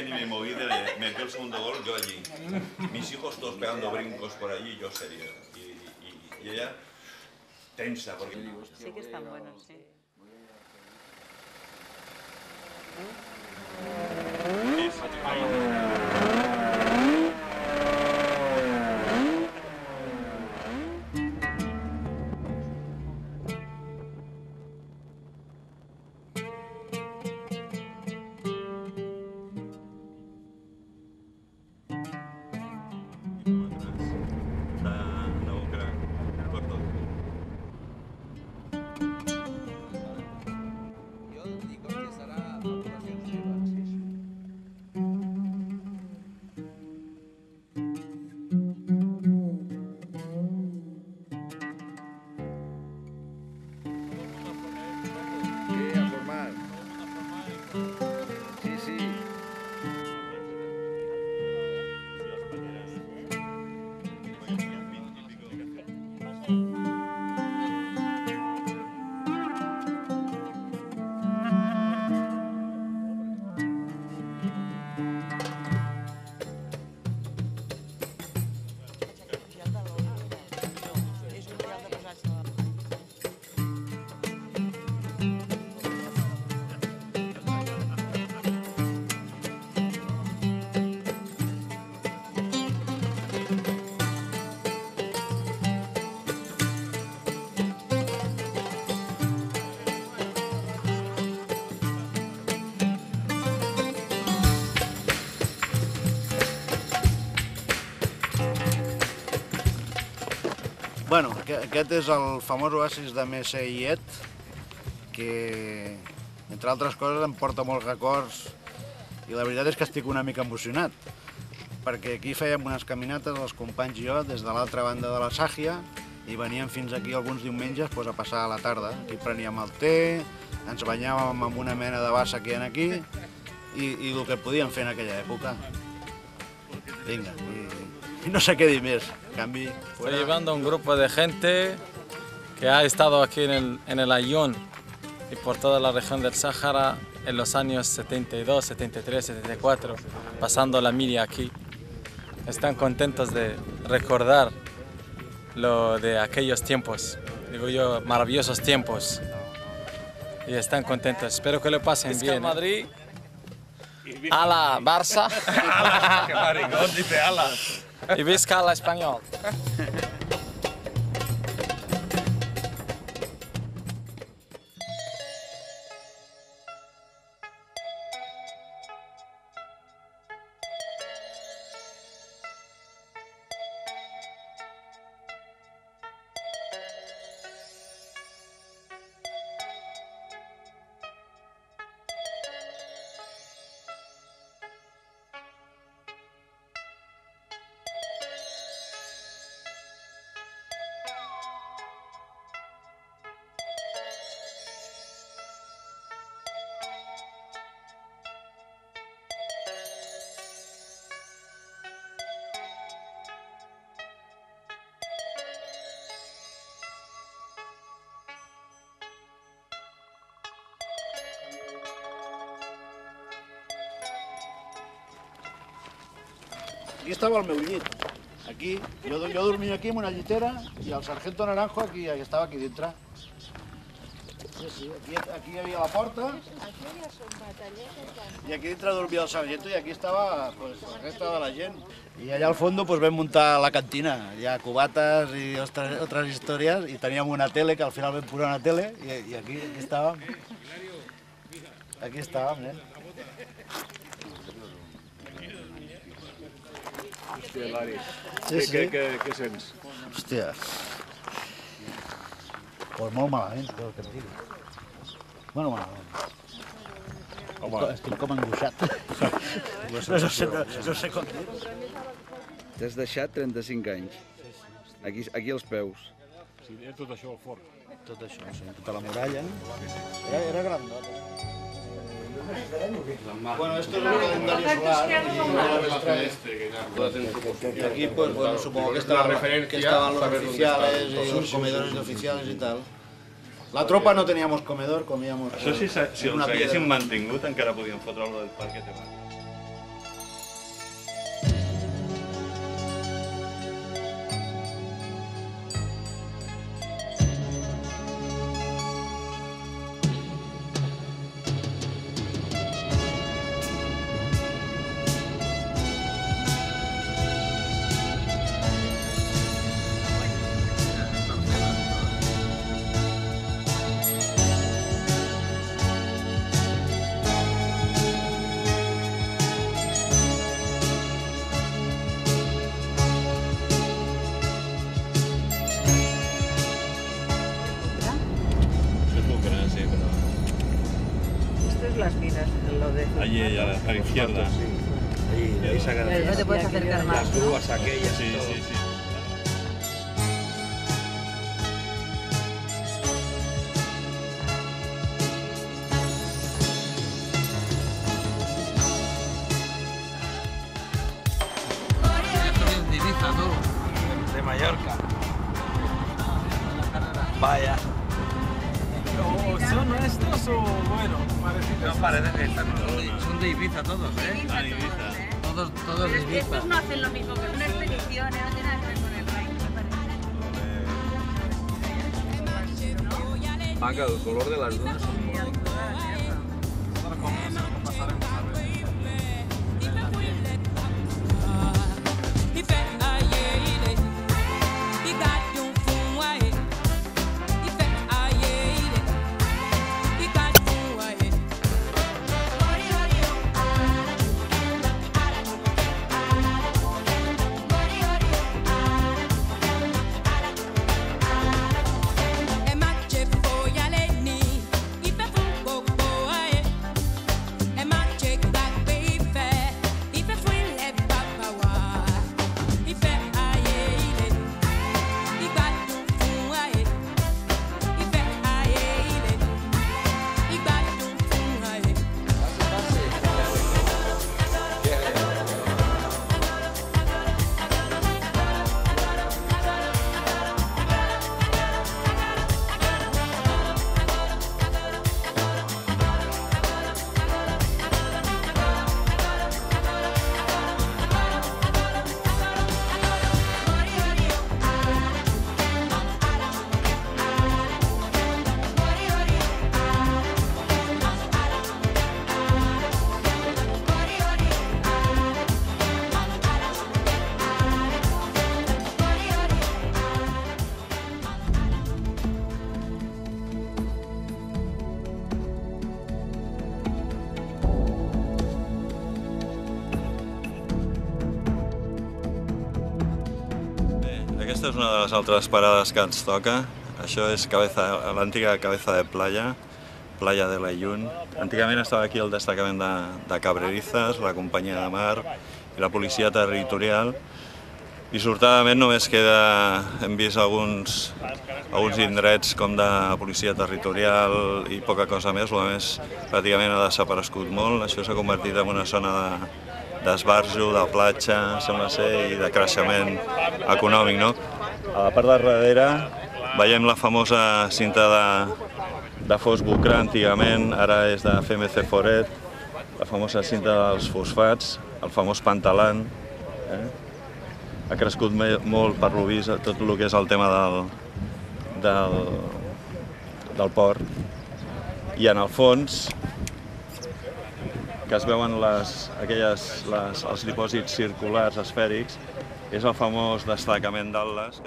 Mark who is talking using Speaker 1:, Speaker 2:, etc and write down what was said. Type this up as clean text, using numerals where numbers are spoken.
Speaker 1: que ni me moví, metió el segundo gol, yo allí. Mis hijos todos pegando brincos por allí, yo serio. Y ella tensa, porque...
Speaker 2: Sí que están buenos, sí.
Speaker 3: Bueno, aquest és el famós oasis de Meseillet, que, entre altres coses, em porta molts records i la veritat és que estic una mica emocionat, perquè aquí fèiem unes caminates, els companys i jo, des de l'altra banda de la Sàgia, i veníem fins aquí alguns diumenges a passar a la tarda. Aquí preníem el té, ens banyàvem amb una mena de bassa que hi ha aquí, i el que podíem fer en aquella època. Vinga, y no sé qué dir més.
Speaker 4: Estoy llevando a un grupo de gente que ha estado aquí en el Ayun y por toda la región del Sáhara en los años 72, 73, 74, pasando la mili aquí. Están contentos de recordar lo de aquellos tiempos, digo yo, maravillosos tiempos. Y están contentos. Espero que lo pasen bien. Visca Madrid. Ala Barça.
Speaker 1: ¡Qué maricón! Dice ala.
Speaker 4: Y visca la Español.
Speaker 3: Aquí estava el meu llit. Aquí, jo dormia aquí amb una llitera i el sargento Naranjo estava aquí dintre. Sí, aquí hi havia la porta i aquí dintre dormia el sargento i aquí estava la resta de la gent. I allà al fons vam muntar la cantina. Hi ha cubates i altres històries i teníem una tele que al final vam posar una tele i aquí estàvem. Aquí estàvem, nen.
Speaker 5: Hòstia, Lari, què sents?
Speaker 3: Hòstia, doncs molt malament, què et digui. Bueno, malament. Estic com angoixat. No sé com dir.
Speaker 6: T'has deixat 35 anys, aquí als peus.
Speaker 5: Sí, era tot això al forn.
Speaker 3: Tot això, tota la muralla. Era grandot. Bueno, esto es el calendario solar. Y aquí, pues, bueno, supongo que estaban los oficiales y los comedores de oficiales y tal. La tropa no teníamos comedor, comíamos...
Speaker 1: Això si els haguéssim mantingut encara podíem fotre-lo del parc temàtic. allí a la izquierda.
Speaker 6: Ahí sacan
Speaker 2: No te puedes acercar más.
Speaker 6: las grúas aquellas.
Speaker 1: Sí,
Speaker 6: todo.
Speaker 1: sí, sí.
Speaker 6: De Mallorca. Vaya.
Speaker 4: ¿Son nuestros o bueno?
Speaker 6: No parece que son de Ibiza todos, ¿eh?
Speaker 1: Ah, Ibiza.
Speaker 6: Todos de Ibiza.
Speaker 2: Estos no hacen lo mismo que una expedición, no tiene nada que ver con el raid, me parece.
Speaker 6: Maca, el color de las dunas son muy bonitos.
Speaker 1: Aquesta és una de les altres parades que ens toca. Això és l'antiga Cabeza de Playa, Playa de l'Ayun. Antigament estava aquí el destacament de Cabrerizas, la companyia de mar i la policia territorial. I sortadament només hem vist alguns indrets com de policia territorial i poca cosa més. El més pràcticament ha desaparegut molt. Això s'ha convertit en una zona d'esbarjo, de platja, sembla ser, i de creixement econòmic, no? A la part de darrere veiem la famosa cinta de Fos Bucra, antigament, ara és de FMC Foret, la famosa cinta dels fosfats, el famós Pantalan. Ha crescut molt, per lo vist, tot el que és el tema del port. I en el fons, que es veuen els dipòsits circulars esfèrics, és el famós destacament d'Atles.